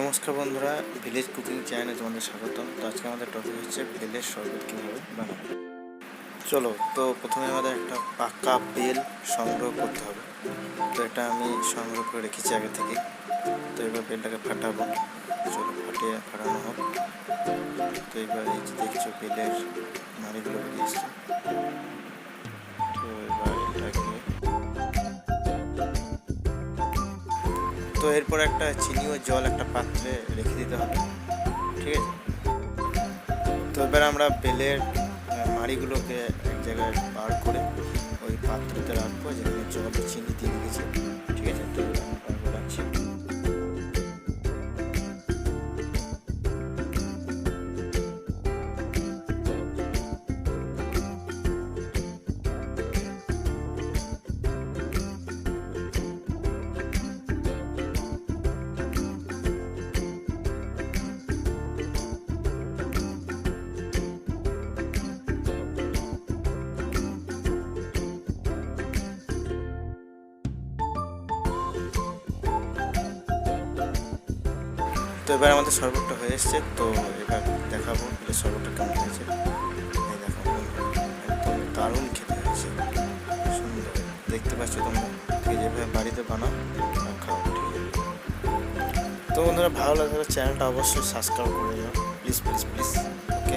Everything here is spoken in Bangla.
নমস্কার বন্ধুরা, ভিলেজ কুকিং চ্যানেলে তোমাদের স্বাগতম। তো আজকে আমাদের টপিক হচ্ছে বেলের শরবত কীভাবে বানাবো। চলো, তো প্রথমে আমাদের একটা পাকা বেল সংগ্রহ করতে হবে। তো এটা আমি সংগ্রহ করে রেখেছি আগে থেকে। তো এবার বেলটাকে ফাটাবো। চলো ফাটানো হোক। তো এবার এই যে দেখছো বেলের নাড়িগুলো বেরিয়ে এসছে। তো এবার এটাকে এরপর একটা চিনি ও জল একটা পাত্রে রেখে দিতে হবে, ঠিক আছে। তো এবার আমরা বেলের মাড়িগুলোকে এক জায়গায় বার করে ওই পাত্রতে রাখবো, যেখানে জল চিনি দিয়ে রেখেছি, ঠিক আছে। তো বার করে রাখছি। তো এবার আমাদের শরবতটা হয়ে এসছে। তো এবার দেখাবো যে শরবতটা কেমন হয়েছে। এই দেখো, একদম দারুণ খেতে হয়েছে, সুন্দর। দেখতে পাচ্ছ তোমরা, ঠিক যেভাবে বাড়িতে বানাও আর খাও, ঠিক আছে। তো বন্ধুরা, ভালো লাগলে চ্যানেলটা অবশ্যই সাবস্ক্রাইব করে দিও, প্লিজ প্লিজ প্লিজ। ওকে।